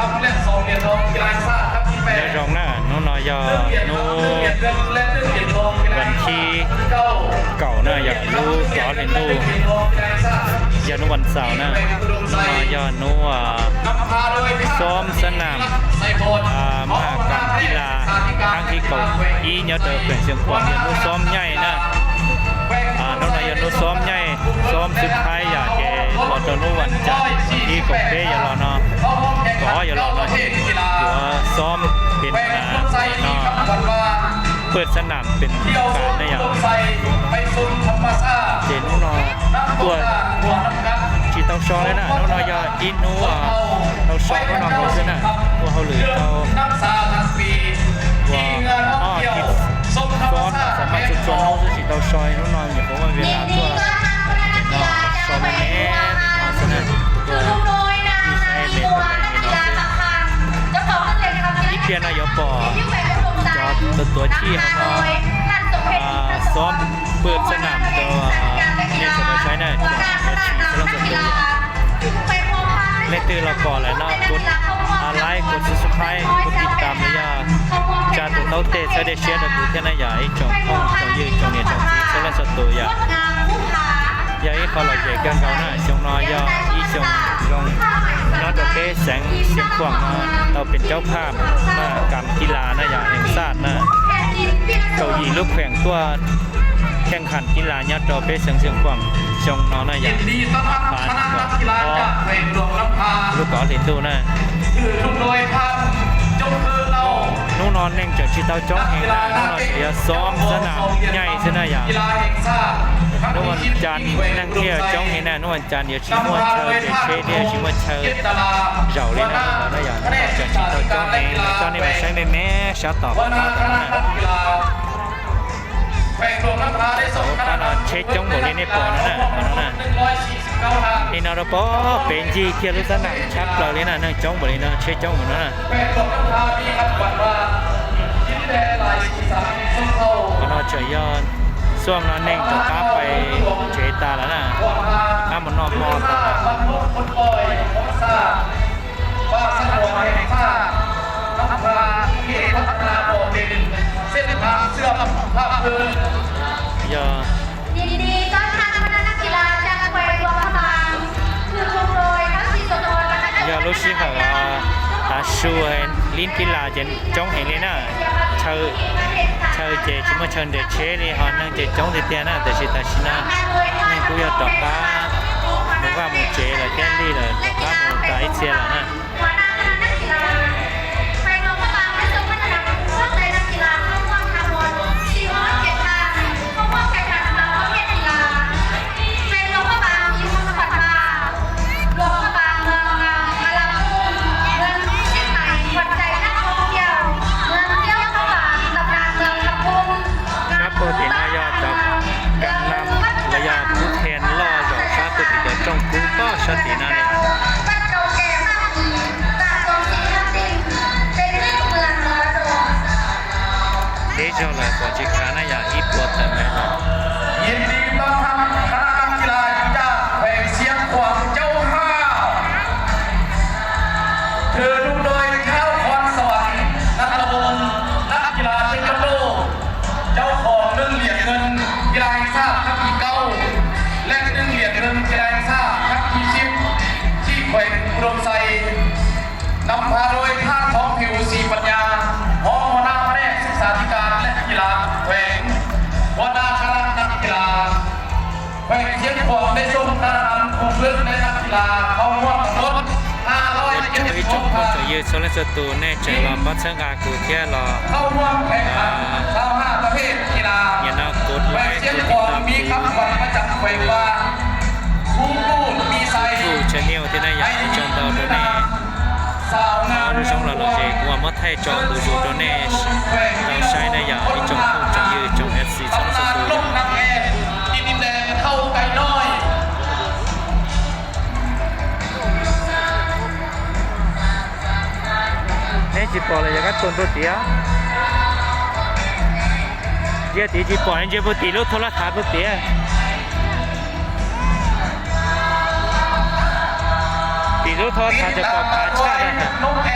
ำและ2เหรียญทองกีฬาซ่าครับที่8เดี๋ยวรองหน้านู้นนอยนู้วันที่เก่านะอย่ารู้ต่อเห็นดูอย่านู้วันเสาร์นะนอยนู้ซ้อมสนามมหากรรมกีฬาทางที่เก่าอีเนาะเดิมเป็นเชียงขวางอย่านู้ซ้อมใหญ่นะน้องนายนู้ซ้อมใหญ่ซ้อมสุดท้ายอย่าเจรอตัวนู้วันจันทร์ที่กบเป้อย่ารอเนาะก็อย่ารอเนาะเจอยู่ซ้อมเป็นเปิดสนามเป็นการได้อย่างเจนู้นตัวที่ต้องซ้อมเลยนะน้องนายอินนู้เราซ้อมก็นอนหัวเส้นนะว่าเขาหรือเขาว่าคิดซ้อนสามารถจุดซ้อนเขาสิเราซ้อยน้องนอนอย่างผมว่าเวลาตัวซ้อมแม่สนั่นตัวมีใช้เล่นอีเพียนายปอจอตัวที่เขาซ้อมเปิดสนามตัวเล่นจะใช้ได้จอสำหรับตัวเล่นตื่นเราก่อนแล้วเนาะกดไลค์กด subscribe กดติดตามระยะการตัวเต้าเตะใช้ได้เชียร์ดับเบิลเท่านั้นใหญ่จงห้องจงยืดจงเนี่ยจงจีใช้แล้วสัตว์ตัวอย่างเขาเราใหญ่กันเขาหน้าจงน้อยย่ออีจงลงนอดเป้แสงเสียงขวางเราเป็นเจ้าภาพมากรรมกีฬานะอย่างแห่งชาตินะเกาหลีลูกแข่งตัวแข่งขันกีฬาเนี่ยเราเป้เสียงขวางจงน้อยนะอย่างผ่านลูกก่อเหรียญดูนะนู่นนอนเน่งจากชิตาจ้องเองนะนู่นนอนเสียซ้อมสนามใหญ่สนามอย่างนู่นวันจันทร์นั่งเที่ยวจ้องเองนะนู่นวันจันทร์เดี๋ยวชิมวันเชอเดี๋ยวเชเดียวชิมวันเชอเจ้าเลยนะได้อย่างจากชิตาจ้องเองตอนนี้มันใช้ไม่แม่ชาตอบนะเช็คจ้องหมดเลยในปอนั่นนะนี่นาเราปอเป็นจีเคียร์ลุสนามชักเราเลยนะนั่งจ้องหมดเลยนะเช็คจ้องหมดนะก็น่าจะย้อนช่วงนั้นเน่งจะกลับไปเจตาแล้วนะถ้ามันนอกมอตาเส้นทางเสื้อผ้าพื้นยินดีต้อนรับคณะนักกีฬาจากแควร์หลวงพระบางคือชมรมนักศิลปะอย่ารู้สิค่ะช่วยลิ้นกีฬาเจนจ้องเห็นเลยนะเชิญเจชิมเชิญเดชเชนี่ฮะนั่งเจจ้องเดียนะแต่ชิตาชินะนี่กูอยากตอกตามึงว่ามึงเจเลยแค่นี้เลยตอกตามึงตาไอเชียแล้วนะtrong cú to sát tí na này để cho lại có chiếc khá này là ít bột thật nàyยินดีต้อนรับคณะนักกีฬาจากแขวงเชียงขวางเจ้าภาพเธอดูโดยข้าวคอนสวรรค์นัทวงศ์นักกีฬาเทควันโดเจ้าของ1เหรียญเงินกีฬาแห่งชาติครับที่9และ1เหรียญเงินกีฬาแห่งชาติครับที่10ที่แขวงอุดมไซนำพาโดยท่านท้องผิวศรีปัญญารองหัวหน้าแผนกศึกษาธิการและกีฬาแขวงหัวหน้าคณะนักกีฬาแขวงเชียงขวางได้ส่งคณะนำผู้ฝึกในนักกีฬาเข้าร่วมทั้งหมด576 คนจะยืดโซลสตูแน่ใจว่าบัตรสังกัดกูเที่ยวรอเข้าร่วมแข่งขัน25ประเภทกีฬาอย่านักกดไลค์กดติดตามมีคำขวัญประจำแขวงว่าผู้พูดมีไซผู้ชแนลที่น่าอยากจองตัวตัวนี้เราช่องเราเองว่าเมื่อไทยจองดูดูตัวนี้เราใช้ในอย่างที่จงพูดจงยืดจงเอฟซีช่องสตูลงนักแอนดินแดงเข้าไกลน้อยนี่จีบอลเลยยังก็ต้นตัวเตี้ยเดี๋ยวจีบอลนี่จีบตีรถโทรทัศน์ตัวเตี้ยตีรถโทรทัศน์จะปลอดภัยใช่ไหม นกแอ